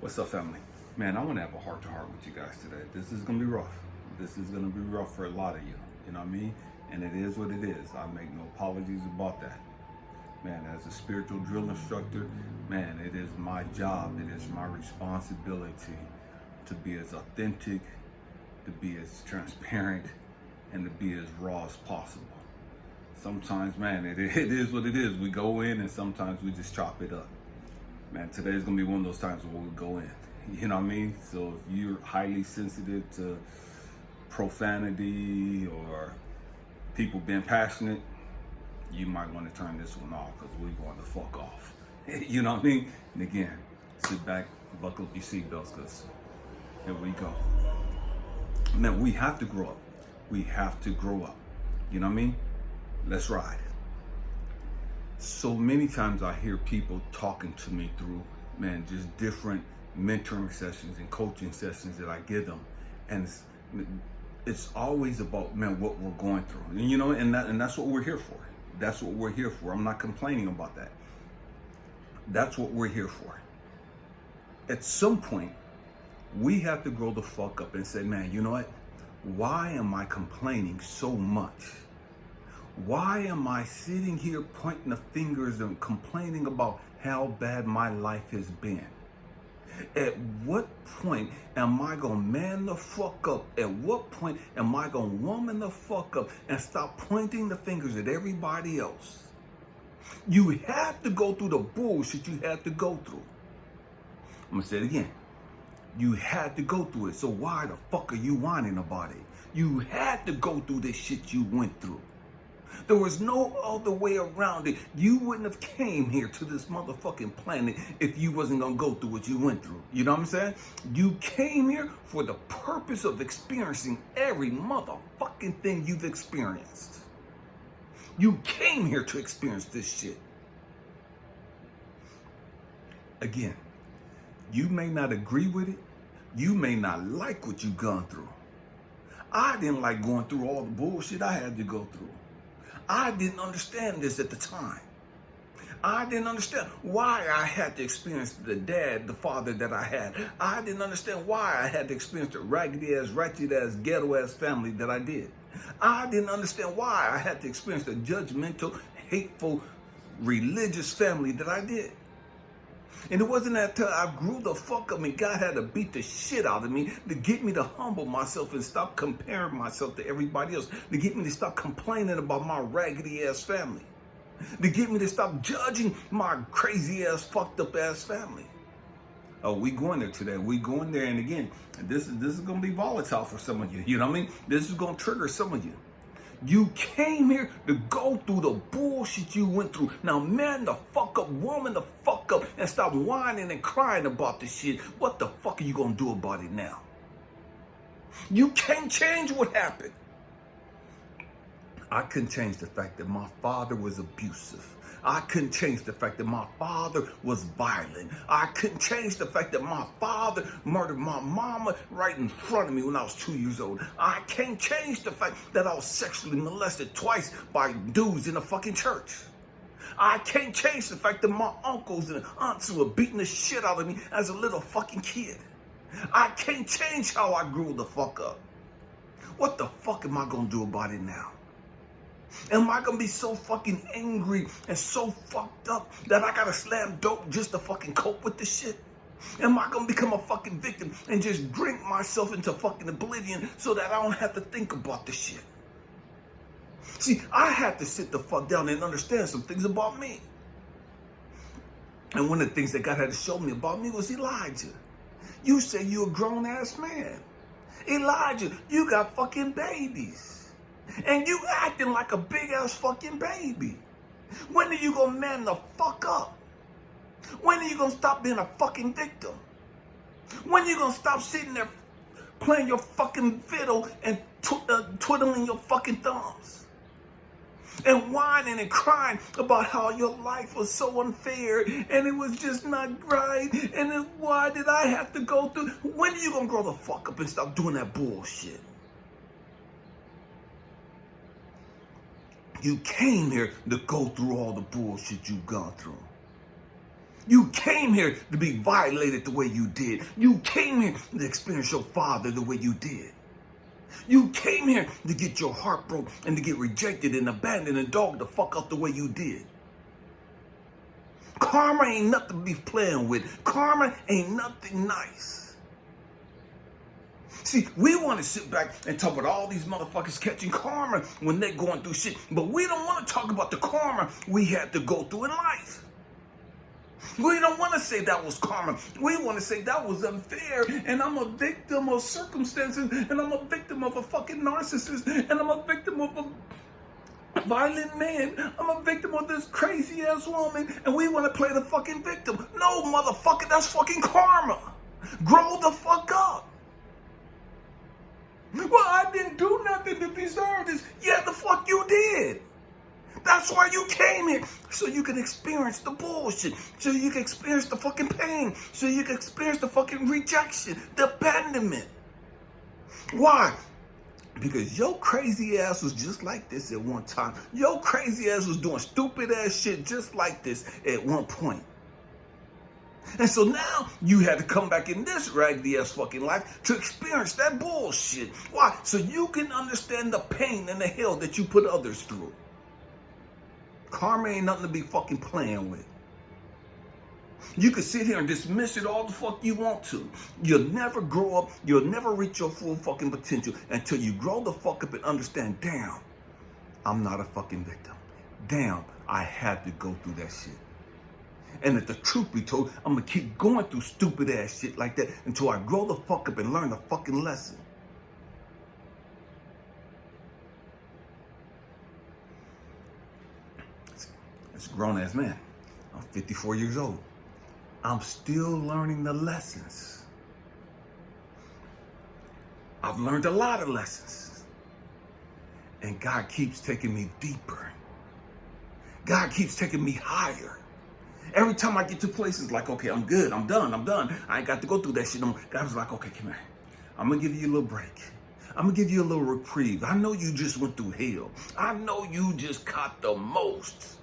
What's up, family? Man, I want to have a heart-to-heart with you guys today. This is going to be rough. This is going to be rough for a lot of you. You know what I mean? And it is what it is. I make no apologies about that. Man, as a spiritual drill instructor, man, it is my job, it is my responsibility to be as authentic, to be as transparent, and to be as raw as possible. Sometimes, man, it is what it is. We go in and sometimes we just chop it up. Man, today's gonna be one of those times where we go in. You know what I mean? So if you're highly sensitive to profanity or people being passionate, you might want to turn this one off because we're going to fuck off. You know what I mean? And again, sit back, buckle up your seatbelts because here we go. Man, we have to grow up. We have to grow up. You know what I mean? Let's ride. So many times I hear people talking to me through, man, just different mentoring sessions and coaching sessions that I give them. And it's always about, man, what we're going through. And, you know, and that's what we're here for. That's what we're here for. I'm not complaining about that. That's what we're here for. At some point, we have to grow the fuck up and say, man, you know what? Why am I complaining so much? Why am I sitting here pointing the fingers and complaining about how bad my life has been? At what point am I gonna man the fuck up? At what point am I gonna woman the fuck up and stop pointing the fingers at everybody else? You have to go through the bullshit you had to go through. I'm gonna say it again. You had to go through it, so why the fuck are you whining about it? You had to go through this shit you went through. There was no other way around it. You wouldn't have came here to this motherfucking planet if you wasn't gonna go through what you went through. You know what I'm saying? You came here for the purpose of experiencing every motherfucking thing you've experienced. You came here to experience this shit. Again, you may not agree with it. You may not like what you've gone through. I didn't like going through all the bullshit I had to go through. I didn't understand this at the time. I didn't understand why I had to experience the father that I had. I didn't understand why I had to experience the raggedy ass, ratchet ass, ghetto ass family that I did. I didn't understand why I had to experience the judgmental, hateful, religious family that I did. And it wasn't until I grew the fuck up and God had to beat the shit out of me to get me to humble myself and stop comparing myself to everybody else, to get me to stop complaining about my raggedy ass family, to get me to stop judging my crazy ass, fucked up ass family. Oh, we going there today. We going there, and again, this is gonna be volatile for some of you. You know what I mean? This is gonna trigger some of you. You came here to go through the bullshit you went through. Now, man the fuck up, woman the fuck up, and stop whining and crying about this shit. What the fuck are you gonna do about it now? You can't change what happened. I couldn't change the fact that my father was abusive. I couldn't change the fact that my father was violent. I couldn't change the fact that my father murdered my mama right in front of me when I was 2 years old. I can't change the fact that I was sexually molested twice by dudes in a fucking church. I can't change the fact that my uncles and aunts were beating the shit out of me as a little fucking kid. I can't change how I grew the fuck up. What the fuck am I gonna do about it now? Am I gonna be so fucking angry and so fucked up that I gotta slam dope just to fucking cope with this shit? Am I gonna become a fucking victim and just drink myself into fucking oblivion so that I don't have to think about this shit? See, I had to sit the fuck down and understand some things about me. And one of the things that God had to show me about me was Elijah. You say you're a grown ass man. Elijah, you got fucking babies. And you acting like a big ass fucking baby. When are you gonna man the fuck up? When are you gonna stop being a fucking victim? When are you gonna stop sitting there playing your fucking fiddle and twiddling your fucking thumbs? And whining and crying about how your life was so unfair and it was just not right. And then why did I have to go through? When are you gonna grow the fuck up and stop doing that bullshit? You came here to go through all the bullshit you've gone through. You came here to be violated the way you did. You came here to experience your father the way you did. You came here to get your heart broke and to get rejected and abandoned and dogged the fuck out the way you did. Karma ain't nothing to be playing with. Karma ain't nothing nice. See, we want to sit back and talk about all these motherfuckers catching karma when they're going through shit. But we don't want to talk about the karma we had to go through in life. We don't want to say that was karma. We want to say that was unfair, and I'm a victim of circumstances, and I'm a victim of a fucking narcissist, and I'm a victim of a violent man. I'm a victim of this crazy ass woman, and we want to play the fucking victim. No, motherfucker, that's fucking karma. Grow the fuck up. Well, I didn't do nothing to deserve this. Yeah, the fuck you did. That's why you came here, so you can experience the bullshit, so you can experience the fucking pain, so you can experience the fucking rejection, the abandonment. Why? Because your crazy ass was just like this at one time. Your crazy ass was doing stupid ass shit just like this at one point. And so now you had to come back in this raggedy ass fucking life to experience that bullshit. Why? So you can understand the pain and the hell that you put others through. Karma ain't nothing to be fucking playing with. You can sit here and dismiss it all the fuck you want to. You'll never grow up. You'll never reach your full fucking potential until you grow the fuck up and understand, damn, I'm not a fucking victim. Damn, I had to go through that shit. And if the truth be told, I'm gonna keep going through stupid ass shit like that until I grow the fuck up and learn the fucking lesson. As a grown ass man, I'm 54 years old. I'm still learning the lessons. I've learned a lot of lessons. And God keeps taking me deeper. God keeps taking me higher. Every time I get to places like, okay, I'm good, I'm done. I ain't got to go through that shit no more. God was like, okay, come here. I'm going to give you a little break. I'm going to give you a little reprieve. I know you just went through hell. I know you just caught the most.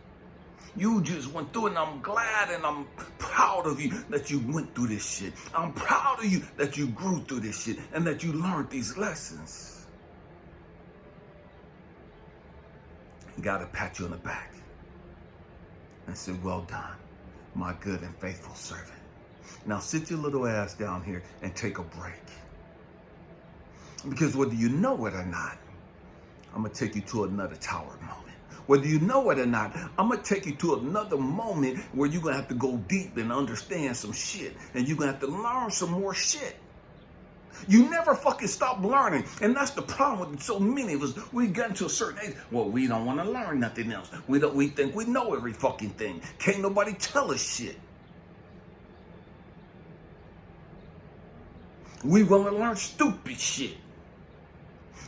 You just went through it, and I'm glad and I'm proud of you that you went through this shit. I'm proud of you that you grew through this shit and that you learned these lessons. You got to pat you on the back and say, well done, my good and faithful servant. Now sit your little ass down here and take a break. Because whether you know it or not, I'm going to take you to another tower moment. Whether you know it or not, I'm going to take you to another moment where you're going to have to go deep and understand some shit. And you're going to have to learn some more shit. You never fucking stop learning. And that's the problem with so many of us. We've gotten to a certain age. Well, we don't want to learn nothing else. We think we know every fucking thing. Can't nobody tell us shit. We want to learn stupid shit.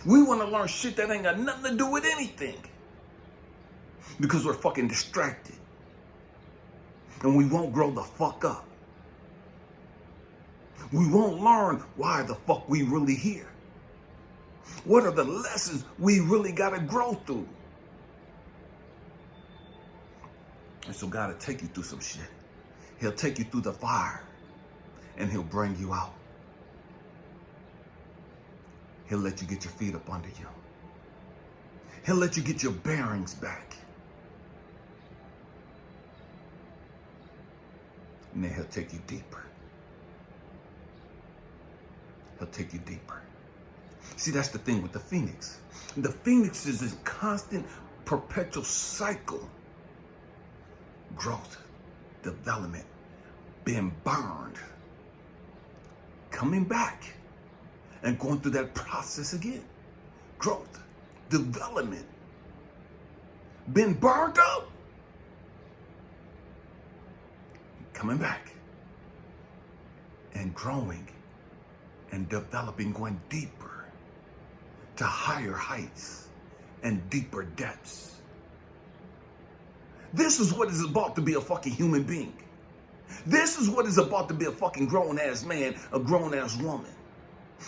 We want to learn shit that ain't got nothing to do with anything. Because we're fucking distracted. And we won't grow the fuck up. We won't learn why the fuck we really here. What are the lessons we really got to grow through? And so God will take you through some shit. He'll take you through the fire. And he'll bring you out. He'll let you get your feet up under you. He'll let you get your bearings back. And then he'll take you deeper. He'll take you deeper. See, that's the thing with the phoenix. The phoenix is this constant, perpetual cycle. Growth, development, being burned, coming back, and going through that process again. Growth, development, being burned up, coming back, and growing and developing, going deeper to higher heights and deeper depths. This is what it's about to be a fucking human being. This is what it's about to be a fucking grown-ass man, a grown-ass woman.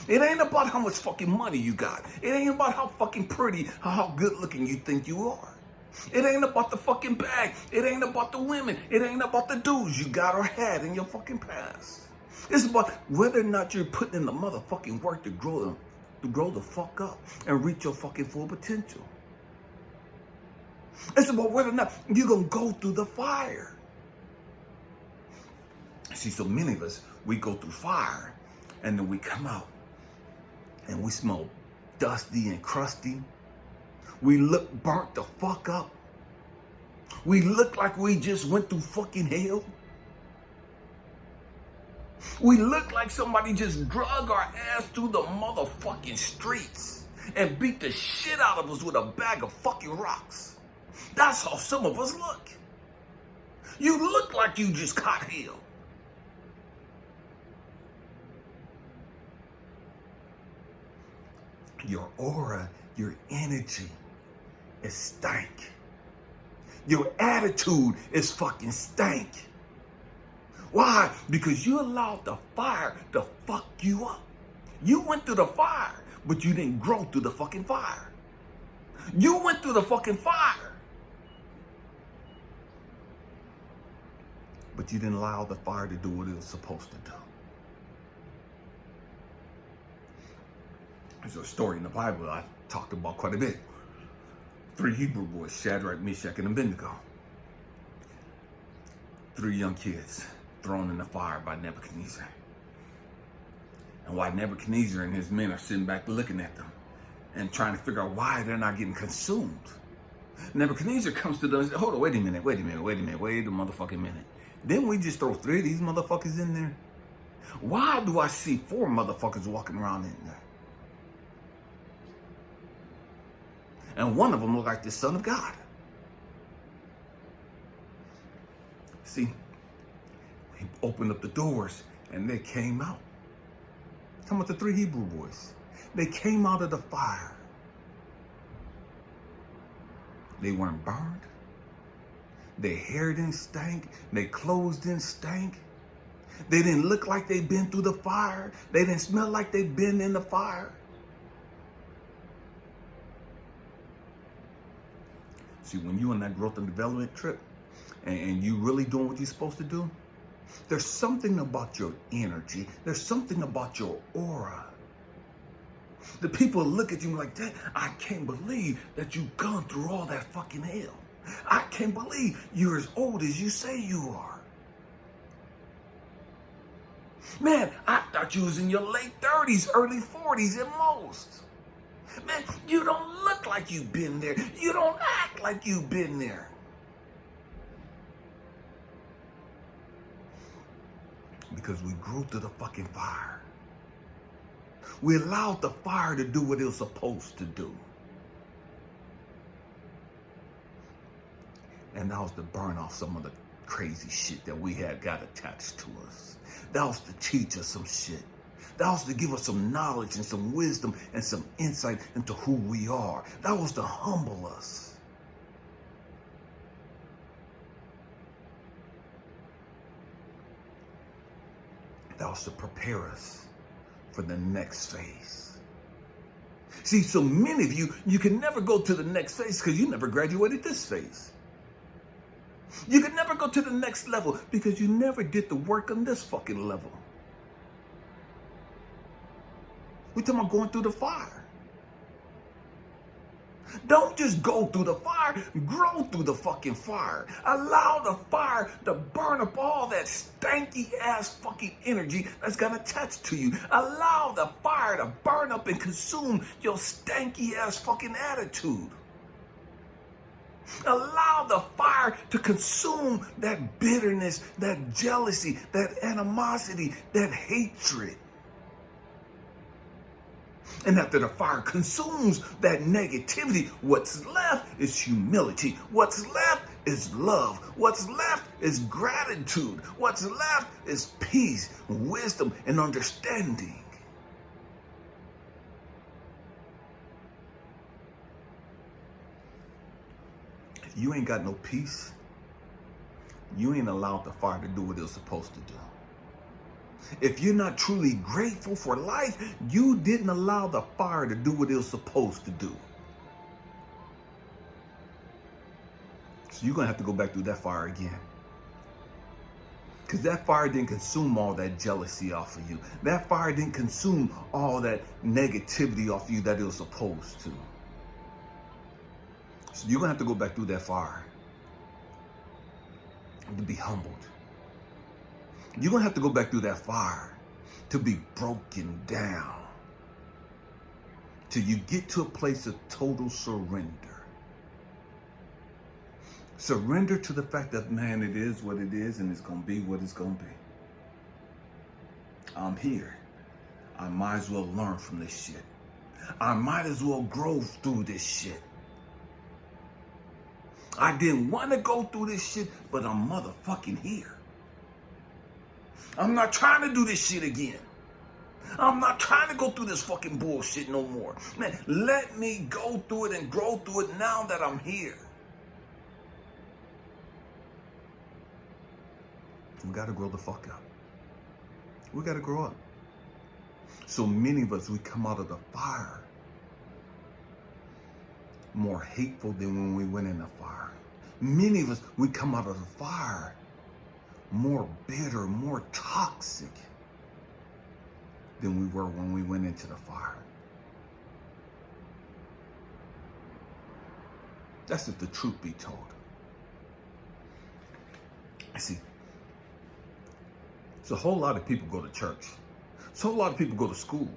It ain't about how much fucking money you got. It ain't about how fucking pretty, how good looking you think you are. It ain't about the fucking bag. It ain't about the women. It ain't about the dudes you got or had in your fucking past. It's about whether or not you're putting in the motherfucking work to grow the fuck up and reach your fucking full potential. It's about whether or not you're going to go through the fire. See, so many of us, we go through fire and then we come out and we smell dusty and crusty. We look burnt the fuck up. We look like we just went through fucking hell. We look like somebody just drug our ass through the motherfucking streets and beat the shit out of us with a bag of fucking rocks. That's how some of us look. You look like you just caught hell. Your aura, your energy is stank. Your attitude is fucking stank. Why? Because you allowed the fire to fuck you up. You went through the fire, but you didn't grow through the fucking fire. You went through the fucking fire, but you didn't allow the fire to do what it was supposed to do. There's a story in the Bible I talked about quite a bit. 3 Hebrew boys, Shadrach, Meshach, and Abednego. 3 young kids thrown in the fire by Nebuchadnezzar. And while Nebuchadnezzar and his men are sitting back looking at them and trying to figure out why they're not getting consumed, Nebuchadnezzar comes to them and says, hold on, wait a motherfucking minute. Didn't we just throw 3 of these motherfuckers in there? Why do I see 4 motherfuckers walking around in there? And one of them looked like the Son of God. See, he opened up the doors and they came out. Talking about the 3 Hebrew boys. They came out of the fire. They weren't burned. Their hair didn't stink. Their clothes didn't stink. They didn't look like they'd been through the fire. They didn't smell like they'd been in the fire. See, when you're on that growth and development trip and you really doing what you're supposed to do, there's something about your energy. There's something about your aura. The people look at you like, that. I can't believe that you've gone through all that fucking hell. I can't believe you're as old as you say you are. Man, I thought you was in your late 30s, early 40s at most. Man, you don't look like you've been there. You don't act like you've been there. Because we grew through the fucking fire. We allowed the fire to do what it was supposed to do. And that was to burn off some of the crazy shit that we had got attached to us. That was to teach us some shit. That was to give us some knowledge and some wisdom and some insight into who we are. That was to humble us. That was to prepare us for the next phase. See, so many of you can never go to the next phase because you never graduated this phase. You can never go to the next level because you never did the work on this fucking level. We're talking about going through the fire. Don't just go through the fire, grow through the fucking fire. Allow the fire to burn up all that stanky ass fucking energy that's got attached to you. Allow the fire to burn up and consume your stanky ass fucking attitude. Allow the fire to consume that bitterness, that jealousy, that animosity, that hatred. And after the fire consumes that negativity, what's left is humility. What's left is love. What's left is gratitude. What's left is peace, wisdom, and understanding. If you ain't got no peace, you ain't allowed the fire to do what it was supposed to do. If you're not truly grateful for life, you didn't allow the fire to do what it was supposed to do. So you're going to have to go back through that fire again. Because that fire didn't consume all that jealousy off of you. That fire didn't consume all that negativity off of you that it was supposed to. So you're going to have to go back through that fire to be humbled. You're going to have to go back through that fire to be broken down. Till you get to a place of total surrender. Surrender to the fact that, man, it is what it is and it's going to be what it's going to be. I'm here. I might as well learn from this shit. I might as well grow through this shit. I didn't want to go through this shit, but I'm motherfucking here. I'm not trying to do this shit again. I'm not trying to go through this fucking bullshit no more. Man, let me go through it and grow through it now that I'm here. We got to grow the fuck up. We got to grow up. So many of us, we come out of the fire more hateful than when we went in the fire. Many of us, we come out of the fire more bitter, more toxic than we were when we went into the fire. That's if the truth be told. See, so a whole lot of people go to church. So a lot of people go to school.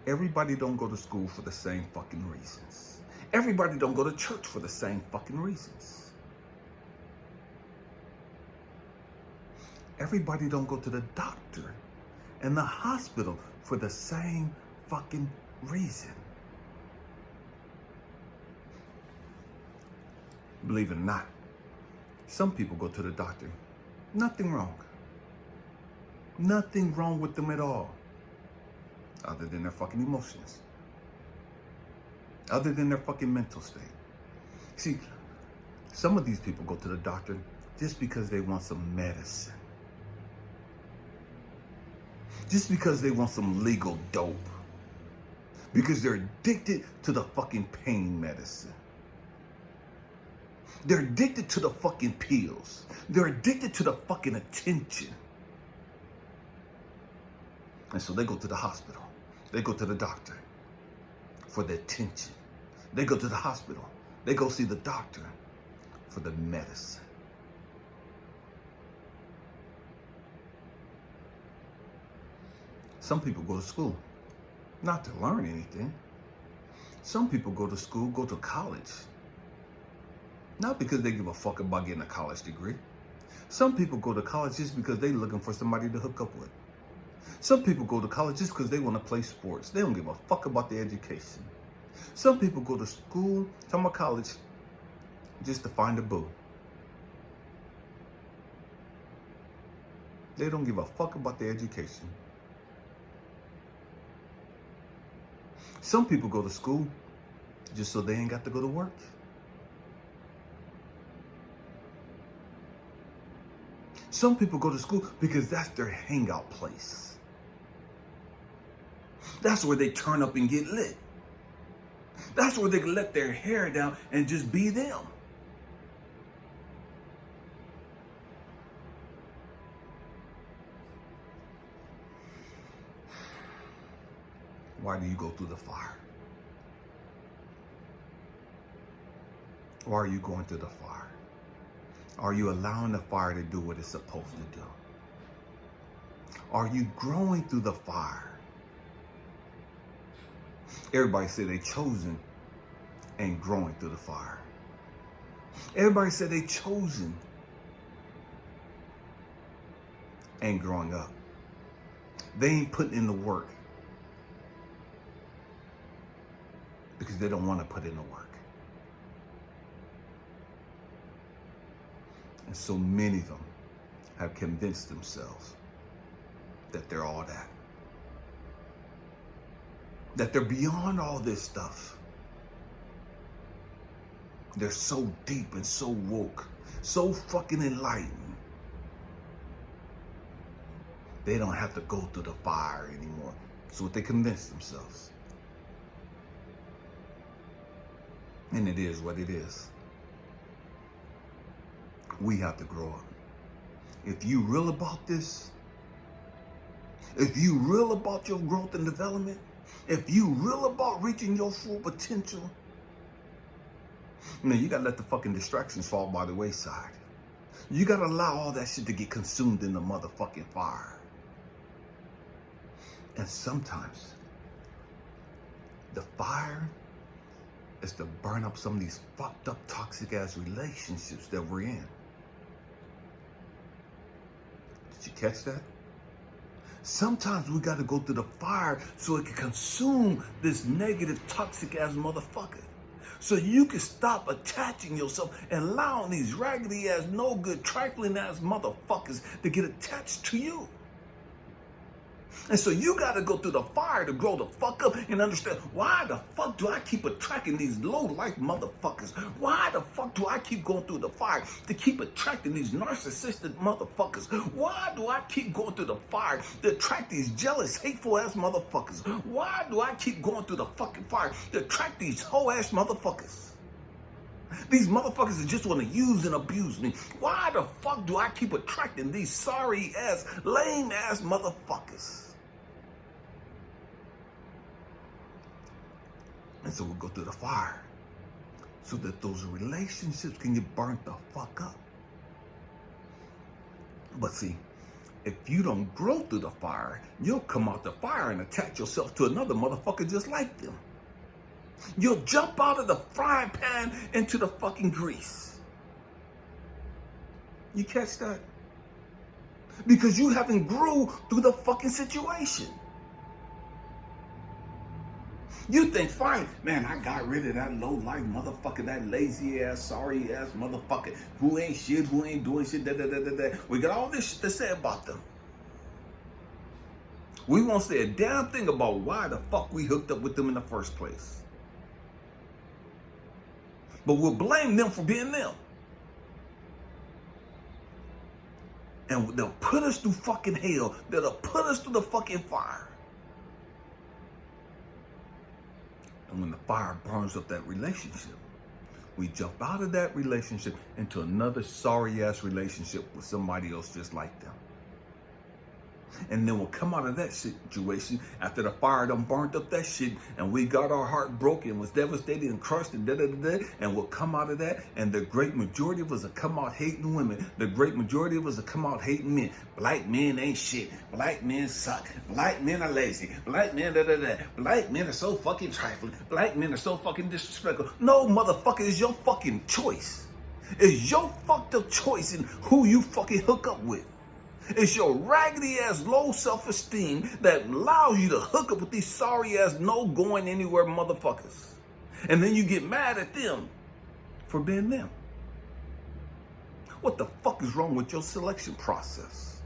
Everybody don't go to school for the same fucking reasons. Everybody don't go to church for the same fucking reasons. Everybody don't go to the doctor and the hospital for the same fucking reason. Believe it or not, some people go to the doctor. Nothing wrong. Nothing wrong with them at all. Other than their fucking emotions. Other than their fucking mental state. See, some of these people go to the doctor just because they want some medicine. Just because they want some legal dope. Because they're addicted to the fucking pain medicine. They're addicted to the fucking pills. They're addicted to the fucking attention. And so they go to the hospital. They go to the doctor for the attention. They go to the hospital. They go see the doctor for the medicine. Some people go to school not to learn anything. Some people go to school, go to college, not because they give a fuck about getting a college degree. Some people go to college just because they're looking for somebody to hook up with. Some people go to college just because they want to play sports. They don't give a fuck about their education. Some people go to school, talking about college, just to find a boo. They don't give a fuck about their education. Some people go to school just so they ain't got to go to work. Some people go to school because that's their hangout place. That's where they turn up and get lit. That's where they can let their hair down and just be them. Why do you go through the fire? Why are you going through the fire? Are you allowing the fire to do what it's supposed to do? Are you growing through the fire? Everybody say they chosen and growing through the fire. Everybody say they chosen and growing up. They ain't putting in the work because they don't want to put in the work. And so many of them have convinced themselves that they're all that. That they're beyond all this stuff. They're so deep and so woke, so fucking enlightened. They don't have to go through the fire anymore. That's what they convince themselves. And it is what it is. We have to grow up. If you real about this, if you real about your growth and development, if you real about reaching your full potential, man, you gotta let the fucking distractions fall by the wayside. You gotta allow all that shit to get consumed in the motherfucking fire. And sometimes the fire is to burn up some of these fucked up toxic ass relationships that we're in. Did you catch that? Sometimes we gotta go through the fire so it can consume this negative toxic ass motherfucker. So you can stop attaching yourself and allowing these raggedy ass, no good, trifling ass motherfuckers to get attached to you. And so you got to go through the fire to grow the fuck up and understand, why the fuck do I keep attracting these low-life motherfuckers? Why the fuck do I keep going through the fire to keep attracting these narcissistic motherfuckers? Why do I keep going through the fire to attract these jealous, hateful-ass motherfuckers? Why do I keep going through the fucking fire to attract these hoe-ass motherfuckers? These motherfuckers that just want to use and abuse me. Why the fuck do I keep attracting these sorry-ass, lame-ass motherfuckers? And so we'll go through the fire so that those relationships can get burnt the fuck up. But see, if you don't grow through the fire, you'll come out the fire and attach yourself to another motherfucker just like them. You'll jump out of the frying pan into the fucking grease. You catch that? Because you haven't grew through the fucking situation. You think, fine, man, I got rid of that low-life motherfucker, that lazy-ass, sorry-ass motherfucker who ain't shit, who ain't doing shit, da-da-da-da-da. We got all this shit to say about them. We won't say a damn thing about why the fuck we hooked up with them in the first place. But we'll blame them for being them. And they'll put us through fucking hell. They'll put us through the fucking fire. And when the fire burns up that relationship, we jump out of that relationship into another sorry-ass relationship with somebody else just like them. And then we'll come out of that situation after the fire done burnt up that shit and we got our heart broken, was devastated and crushed and da-da-da-da, and we'll come out of that and the great majority of us will come out hating women. The great majority of us will come out hating men. Black men ain't shit. Black men suck. Black men are lazy. Black men da-da-da. Black men are so fucking trifling. Black men are so fucking disrespectful. No, motherfucker, it's your fucking choice. It's your fucked up choice in who you fucking hook up with. It's your raggedy ass low self-esteem that allows you to hook up with these sorry ass no going anywhere motherfuckers. And then you get mad at them for being them. What the fuck is wrong with your selection process?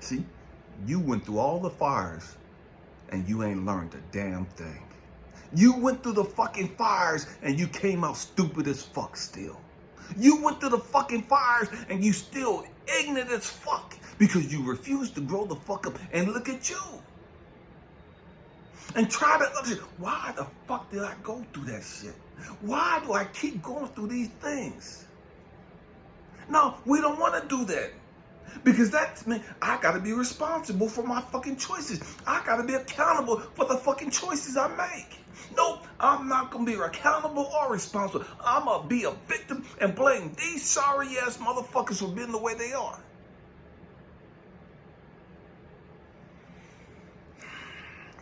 See, you went through all the fires and you ain't learned a damn thing. You went through the fucking fires and you came out stupid as fuck still. You went through the fucking fires and you still ignorant as fuck because you refuse to grow the fuck up and look at you. And try to understand, why the fuck did I go through that shit? Why do I keep going through these things? No, we don't want to do that. Because that's me. I got to be responsible for my fucking choices. I got to be accountable for the fucking choices I make. Nope, I'm not going to be accountable or responsible. I'm going to be a victim and blame these sorry ass motherfuckers for being the way they are.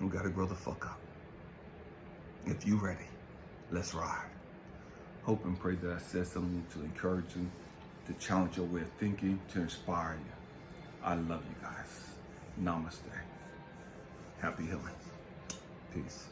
We got to grow the fuck up. If you ready, let's ride. Hope and pray that I said something to encourage you, to challenge your way of thinking, to inspire you. I love you guys. Namaste. Happy healing. Peace.